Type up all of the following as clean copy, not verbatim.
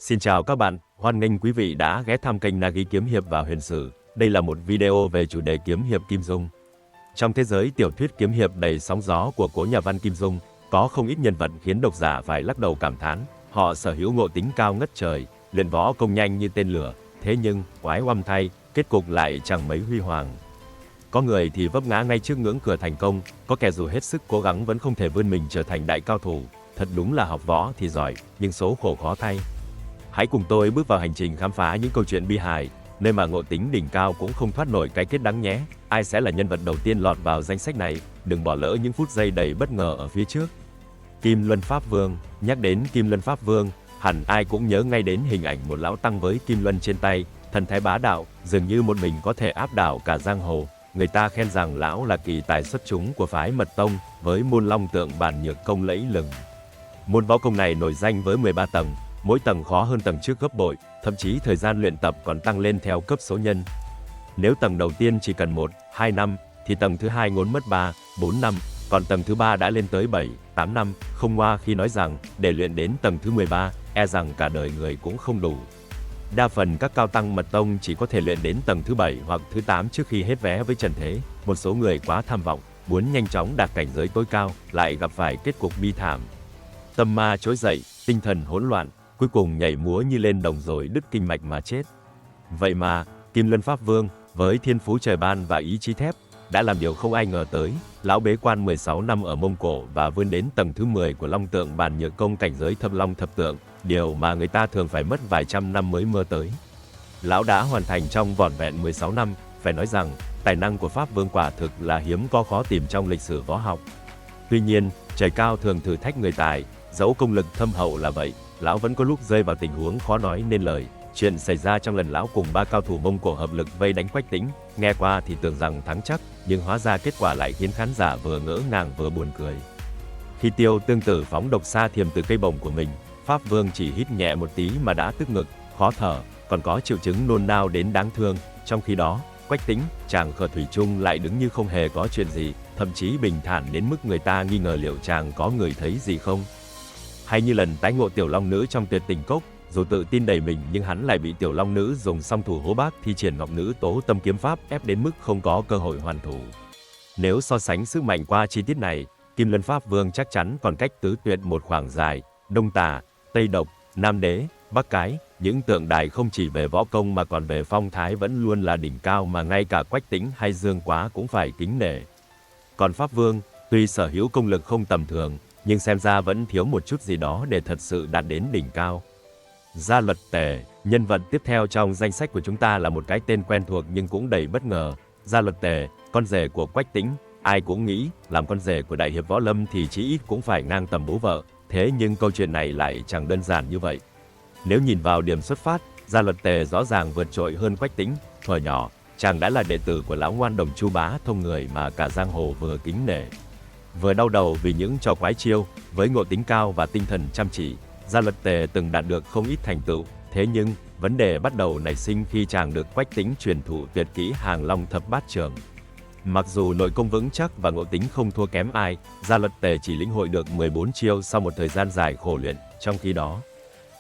Xin chào các bạn, hoan nghênh quý vị đã ghé thăm kênh Nagi Kiếm Hiệp và Huyền Sử. Đây là một video về chủ đề kiếm hiệp Kim Dung. Trong thế giới tiểu thuyết kiếm hiệp đầy sóng gió của cố nhà văn Kim Dung, có không ít nhân vật khiến độc giả phải lắc đầu cảm thán. Họ sở hữu ngộ tính cao ngất trời, luyện võ công nhanh như tên lửa, thế nhưng, quái oăm thay, kết cục lại chẳng mấy huy hoàng. Có người thì vấp ngã ngay trước ngưỡng cửa thành công, có kẻ dù hết sức cố gắng vẫn không thể vươn mình trở thành đại cao thủ. Thật đúng là học võ thì giỏi, nhưng số khổ khó thay. Hãy cùng tôi bước vào hành trình khám phá những câu chuyện bi hài, nơi mà ngộ tính đỉnh cao cũng không thoát nổi cái kết đắng nhé. Ai sẽ là nhân vật đầu tiên lọt vào danh sách này? Đừng bỏ lỡ những phút giây đầy bất ngờ ở phía trước. Kim Luân Pháp Vương. Nhắc đến Kim Luân Pháp Vương, hẳn ai cũng nhớ ngay đến hình ảnh một lão tăng với kim luân trên tay, thần thái bá đạo, dường như một mình có thể áp đảo cả giang hồ. Người ta khen rằng lão là kỳ tài xuất chúng của phái Mật Tông, với môn long tượng bản nhược công lẫy lừng. Môn võ công này nổi danh với 13 tầng, mỗi tầng khó hơn tầng trước gấp bội, thậm chí thời gian luyện tập còn tăng lên theo cấp số nhân. Nếu tầng đầu tiên chỉ cần 1, 2 năm, thì tầng thứ hai ngốn mất 3, 4 năm, còn tầng thứ 3 đã lên tới 7, 8 năm, không ngoa khi nói rằng để luyện đến tầng thứ 13, e rằng cả đời người cũng không đủ. Đa phần các cao tăng Mật Tông chỉ có thể luyện đến tầng thứ 7 hoặc thứ 8 trước khi hết vé với trần thế. Một số người quá tham vọng, muốn nhanh chóng đạt cảnh giới tối cao, lại gặp phải kết cục bi thảm. Tâm ma trỗi dậy, tinh thần hỗn loạn, cuối cùng nhảy múa như lên đồng rồi đứt kinh mạch mà chết. Vậy mà, Kim Luân Pháp Vương, với thiên phú trời ban và ý chí thép, đã làm điều không ai ngờ tới. Lão bế quan 16 năm ở Mông Cổ và vươn đến tầng thứ 10 của long tượng bản nhược công cảnh giới thập long thập tượng, điều mà người ta thường phải mất vài trăm năm mới mơ tới. Lão đã hoàn thành trong vỏn vẹn 16 năm, phải nói rằng, tài năng của Pháp Vương quả thực là hiếm có khó tìm trong lịch sử võ học. Tuy nhiên, trời cao thường thử thách người tài, dẫu công lực thâm hậu là vậy, lão vẫn có lúc rơi vào tình huống khó nói nên lời. Chuyện xảy ra trong lần lão cùng 3 cao thủ Mông Cổ hợp lực vây đánh Quách Tĩnh, nghe qua thì tưởng rằng thắng chắc, nhưng hóa ra kết quả lại khiến khán giả vừa ngỡ ngàng vừa buồn cười. Khi Tiêu Tương Tử phóng độc sa thiềm từ cây bổng của mình, Pháp Vương chỉ hít nhẹ một tí mà đã tức ngực, khó thở, còn có triệu chứng nôn nao đến đáng thương. Trong khi đó, Quách Tĩnh, chàng khờ thủy chung lại đứng như không hề có chuyện gì, thậm chí bình thản đến mức người ta nghi ngờ liệu chàng có ngửi thấy gì không. Hay như lần tái ngộ Tiểu Long Nữ trong Tuyệt Tình Cốc, dù tự tin đầy mình nhưng hắn lại bị Tiểu Long Nữ dùng song thủ hố bác thi triển Ngọc Nữ Tố Tâm kiếm pháp ép đến mức không có cơ hội hoàn thủ. Nếu so sánh sức mạnh qua chi tiết này, Kim Luân Pháp Vương chắc chắn còn cách Tứ Tuyệt một khoảng dài. Đông Tà, Tây Độc, Nam Đế, Bắc Cái, những tượng đài không chỉ về võ công mà còn về phong thái vẫn luôn là đỉnh cao mà ngay cả Quách Tĩnh hay Dương Quá cũng phải kính nể. Còn Pháp Vương, tuy sở hữu công lực không tầm thường, nhưng xem ra vẫn thiếu một chút gì đó để thật sự đạt đến đỉnh cao. Gia Luật Tề, nhân vật tiếp theo trong danh sách của chúng ta là một cái tên quen thuộc nhưng cũng đầy bất ngờ. Gia Luật Tề, con rể của Quách Tĩnh, ai cũng nghĩ làm con rể của đại hiệp võ lâm thì chí ít cũng phải ngang tầm bố vợ, thế nhưng câu chuyện này lại chẳng đơn giản như vậy. Nếu nhìn vào điểm xuất phát, Gia Luật Tề rõ ràng vượt trội hơn Quách Tĩnh. Thuở nhỏ, chàng đã là đệ tử của lão ngoan đồng Chu Bá Thông người mà cả giang hồ vừa kính nể, vừa đau đầu vì những trò quái chiêu. Với ngộ tính cao và tinh thần chăm chỉ, Gia Luật Tề từng đạt được không ít thành tựu. Thế nhưng, vấn đề bắt đầu nảy sinh khi chàng được Quách Tĩnh truyền thụ tuyệt kỹ Hàng Long Thập Bát Chưởng. Mặc dù nội công vững chắc và ngộ tính không thua kém ai, Gia Luật Tề chỉ lĩnh hội được 14 chiêu sau một thời gian dài khổ luyện. Trong khi đó,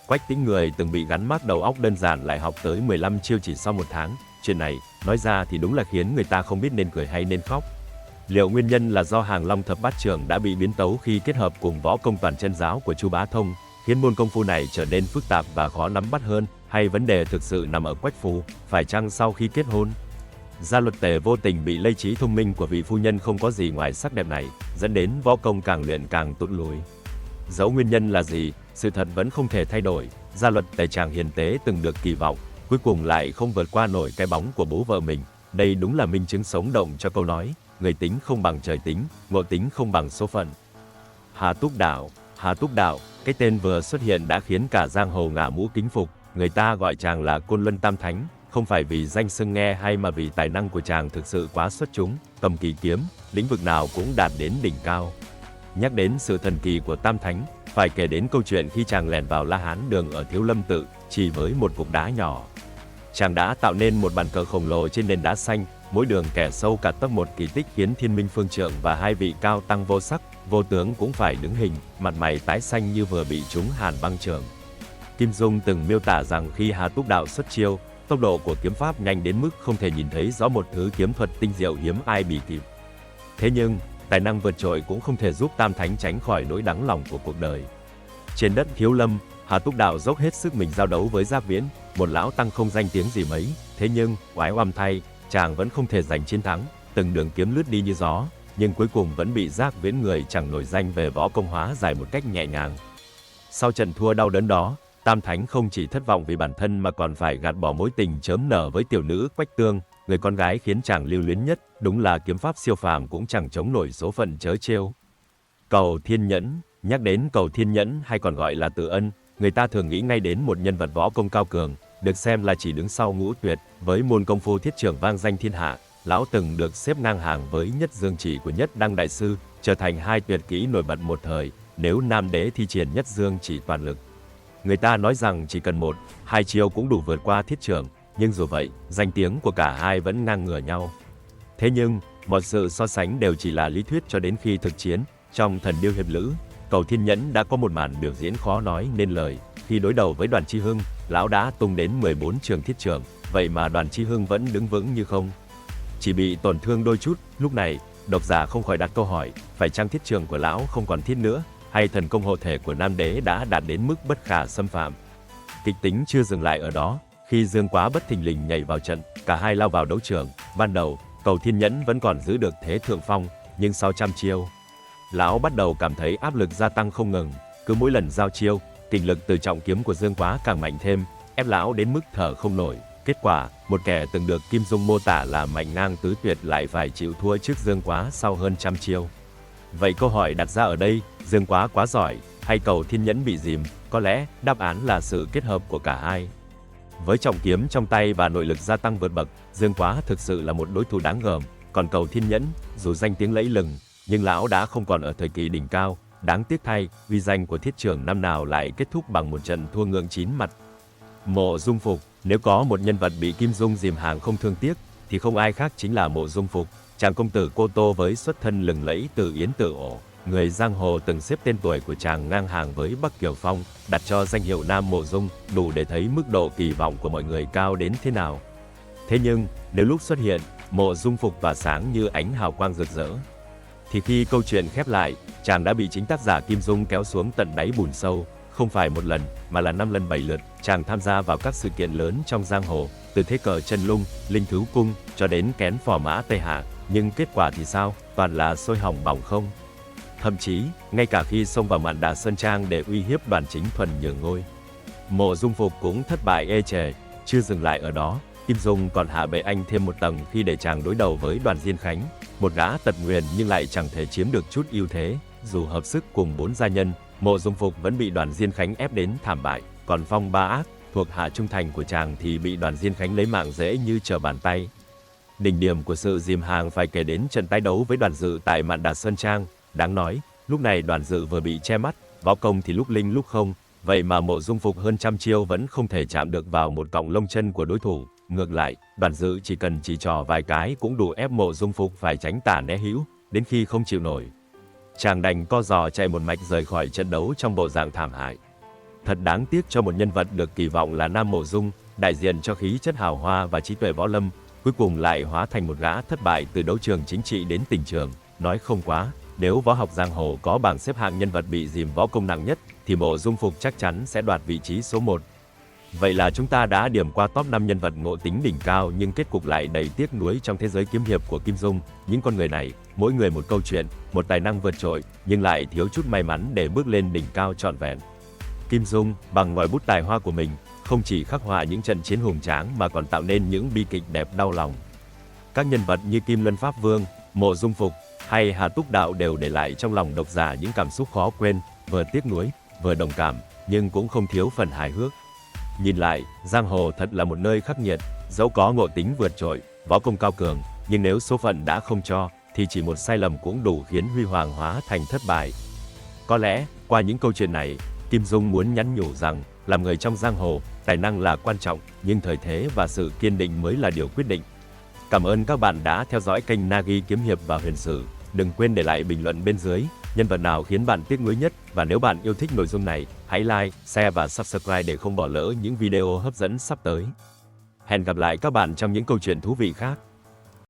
Quách Tĩnh người từng bị gắn mác đầu óc đơn giản lại học tới 15 chiêu chỉ sau 1 tháng. Chuyện này, nói ra thì đúng là khiến người ta không biết nên cười hay nên khóc. Liệu nguyên nhân là do Hàng Long Thập Bát Chưởng đã bị biến tấu khi kết hợp cùng võ công toàn chân giáo của Chu Bá Thông, khiến môn công phu này trở nên phức tạp và khó nắm bắt hơn, hay vấn đề thực sự nằm ở Quách Phù, phải chăng sau khi kết hôn, Gia Luật Tề vô tình bị lây trí thông minh của vị phu nhân không có gì ngoài sắc đẹp này, dẫn đến võ công càng luyện càng tụt lùi? Dẫu nguyên nhân là gì, sự thật vẫn không thể thay đổi. Gia Luật Tề chàng hiền tế từng được kỳ vọng, cuối cùng lại không vượt qua nổi cái bóng của bố vợ mình. Đây đúng là minh chứng sống động cho câu nói, người tính không bằng trời tính, ngộ tính không bằng số phận. Hà Túc Đạo. Hà Túc Đạo, cái tên vừa xuất hiện đã khiến cả giang hồ ngả mũ kính phục. Người ta gọi chàng là Côn Luân Tam Thánh, không phải vì danh xưng nghe hay mà vì tài năng của chàng thực sự quá xuất chúng, cầm kỳ kiếm, lĩnh vực nào cũng đạt đến đỉnh cao. Nhắc đến sự thần kỳ của Tam Thánh, phải kể đến câu chuyện khi chàng lẻn vào La Hán Đường ở Thiếu Lâm Tự, chỉ với một cục đá nhỏ. Chàng đã tạo nên một bàn cờ khổng lồ trên nền đá xanh, mỗi đường kẻ sâu cả tấc, một kỳ tích khiến Thiên Minh Phương Trượng và hai vị cao tăng vô sắc, vô tướng cũng phải đứng hình, mặt mày tái xanh như vừa bị trúng hàn băng chưởng. Kim Dung từng miêu tả rằng khi Hà Túc Đạo xuất chiêu, tốc độ của kiếm pháp nhanh đến mức không thể nhìn thấy rõ một thứ kiếm thuật tinh diệu hiếm ai bì kịp. Thế nhưng, tài năng vượt trội cũng không thể giúp Tam Thánh tránh khỏi nỗi đắng lòng của cuộc đời. Trên đất Thiếu Lâm, Hà Túc Đạo dốc hết sức mình giao đấu với Giác Viễn, một lão tăng không danh tiếng gì mấy, thế nhưng, oái oăm thay, chàng vẫn không thể giành chiến thắng, từng đường kiếm lướt đi như gió, nhưng cuối cùng vẫn bị Giác Viễn, người chẳng nổi danh về võ công, hóa giải một cách nhẹ nhàng. Sau trận thua đau đớn đó, Tam Thánh không chỉ thất vọng vì bản thân mà còn phải gạt bỏ mối tình chớm nở với tiểu nữ Quách Tương, người con gái khiến chàng lưu luyến nhất, đúng là kiếm pháp siêu phàm cũng chẳng chống nổi số phận trớ trêu. Cầu Thiên Nhẫn, nhắc đến Cầu Thiên Nhẫn hay còn gọi là Từ Ân, người ta thường nghĩ ngay đến một nhân vật võ công cao cường, được xem là chỉ đứng sau Ngũ Tuyệt, với môn công phu thiết trưởng vang danh thiên hạ. Lão từng được xếp ngang hàng với Nhất Dương Chỉ của Nhất Đăng Đại Sư, trở thành hai tuyệt kỹ nổi bật một thời, nếu Nam Đế thi triển Nhất Dương Chỉ toàn lực. Người ta nói rằng chỉ cần một, hai chiêu cũng đủ vượt qua thiết trưởng, nhưng dù vậy, danh tiếng của cả hai vẫn ngang ngửa nhau. Thế nhưng, mọi sự so sánh đều chỉ là lý thuyết cho đến khi thực chiến. Trong Thần Điêu Hiệp Lữ, Cầu Thiên Nhẫn đã có một màn biểu diễn khó nói nên lời. Khi đối đầu với Đoàn Chi Hưng, lão đã tung đến 14 trường thiết trưởng, vậy mà Đoàn Chi Hưng vẫn đứng vững như không. Chỉ bị tổn thương đôi chút, lúc này, độc giả không khỏi đặt câu hỏi, phải chăng thiết trường của lão không còn thiết nữa, hay thần công hộ thể của Nam Đế đã đạt đến mức bất khả xâm phạm. Kịch tính chưa dừng lại ở đó, khi Dương Quá bất thình lình nhảy vào trận, cả hai lao vào đấu trường. Ban đầu, Cầu Thiên Nhẫn vẫn còn giữ được thế thượng phong, nhưng sau trăm chiêu, lão bắt đầu cảm thấy áp lực gia tăng không ngừng. Cứ mỗi lần giao chiêu, kình lực từ trọng kiếm của Dương Quá càng mạnh thêm, ép lão đến mức thở không nổi. Kết quả, một kẻ từng được Kim Dung mô tả là mạnh ngang tứ tuyệt lại phải chịu thua trước Dương Quá sau hơn trăm chiêu. Vậy câu hỏi đặt ra ở đây, Dương Quá quá giỏi, hay Cầu Thiên Nhẫn bị dìm? Có lẽ, đáp án là sự kết hợp của cả hai. Với trọng kiếm trong tay và nội lực gia tăng vượt bậc, Dương Quá thực sự là một đối thủ đáng gờm. Còn Cầu Thiên Nhẫn, dù danh tiếng lẫy lừng, nhưng lão đã không còn ở thời kỳ đỉnh cao. Đáng tiếc thay, uy danh của thiết trưởng năm nào lại kết thúc bằng một trận thua ngượng chín mặt. Mộ Dung Phục, nếu có một nhân vật bị Kim Dung dìm hàng không thương tiếc, thì không ai khác chính là Mộ Dung Phục, chàng công tử Cô Tô với xuất thân lừng lẫy từ Yến Tử Ổ. Người giang hồ từng xếp tên tuổi của chàng ngang hàng với Bắc Kiều Phong, đặt cho danh hiệu Nam Mộ Dung, đủ để thấy mức độ kỳ vọng của mọi người cao đến thế nào. Thế nhưng, nếu lúc xuất hiện, Mộ Dung Phục tỏa sáng như ánh hào quang rực rỡ, thì khi câu chuyện khép lại, chàng đã bị chính tác giả Kim Dung kéo xuống tận đáy bùn sâu. Không phải một lần, mà là 5 lần 7 lượt, chàng tham gia vào các sự kiện lớn trong giang hồ, từ thế cờ Chân Lung, Linh Thú Cung, cho đến kén Phò Mã Tây Hạ. Nhưng kết quả thì sao? Toàn là sôi hỏng bỏng không. Thậm chí, ngay cả khi xông vào Mạn Đà Sơn Trang để uy hiếp Đoàn Chính Thuần nhường ngôi, Mộ Dung Phục cũng thất bại ê chề. Chưa dừng lại ở đó, Kim Dung còn hạ bệ anh thêm một tầng khi để chàng đối đầu với Đoàn Diên Khánh, một gã tật nguyền nhưng lại chẳng thể chiếm được chút ưu thế. Dù hợp sức cùng 4 gia nhân, Mộ Dung Phục vẫn bị Đoàn Diên Khánh ép đến thảm bại. Còn Phong Ba Ác, thuộc hạ trung thành của chàng, thì bị Đoàn Diên Khánh lấy mạng dễ như trở bàn tay. Đỉnh điểm của sự dìm hàng phải kể đến trận tái đấu với Đoàn Dự tại Mạn Đà Sơn Trang. Đáng nói, lúc này Đoàn Dự vừa bị che mắt, võ công thì lúc linh lúc không, vậy mà Mộ Dung Phục hơn trăm chiêu vẫn không thể chạm được vào một cọng lông chân của đối thủ. Ngược lại, Đoàn Dự chỉ cần chỉ trò vài cái cũng đủ ép Mộ Dung Phục phải tránh tả né hữu, đến khi không chịu nổi, chàng đành co giò chạy một mạch rời khỏi trận đấu trong bộ dạng thảm hại. Thật đáng tiếc cho một nhân vật được kỳ vọng là Nam Mộ Dung, đại diện cho khí chất hào hoa và trí tuệ võ lâm, cuối cùng lại hóa thành một gã thất bại từ đấu trường chính trị đến tình trường. Nói không quá, nếu võ học giang hồ có bảng xếp hạng nhân vật bị dìm võ công nặng nhất, thì Mộ Dung Phục chắc chắn sẽ đoạt vị trí số 1. Vậy là chúng ta đã điểm qua top 5 nhân vật ngộ tính đỉnh cao nhưng kết cục lại đầy tiếc nuối trong thế giới kiếm hiệp của Kim Dung. Những con người này, mỗi người một câu chuyện, một tài năng vượt trội, nhưng lại thiếu chút may mắn để bước lên đỉnh cao trọn vẹn. Kim Dung, bằng ngòi bút tài hoa của mình, không chỉ khắc họa những trận chiến hùng tráng mà còn tạo nên những bi kịch đẹp đau lòng. Các nhân vật như Kim Luân Pháp Vương, Mộ Dung Phục hay Hà Túc Đạo đều để lại trong lòng độc giả những cảm xúc khó quên, vừa tiếc nuối, vừa đồng cảm, nhưng cũng không thiếu phần hài hước. Nhìn lại, giang hồ thật là một nơi khắc nghiệt, dẫu có ngộ tính vượt trội, võ công cao cường, nhưng nếu số phận đã không cho, thì chỉ một sai lầm cũng đủ khiến huy hoàng hóa thành thất bại. Có lẽ, qua những câu chuyện này, Kim Dung muốn nhắn nhủ rằng, làm người trong giang hồ, tài năng là quan trọng, nhưng thời thế và sự kiên định mới là điều quyết định. Cảm ơn các bạn đã theo dõi kênh Nagi Kiếm Hiệp và Huyền Sử. Đừng quên để lại bình luận bên dưới Nhân vật nào khiến bạn tiếc nuối nhất? Và nếu bạn yêu thích nội dung này, hãy like, share và subscribe để không bỏ lỡ những video hấp dẫn sắp tới. Hẹn gặp lại các bạn trong những câu chuyện thú vị khác.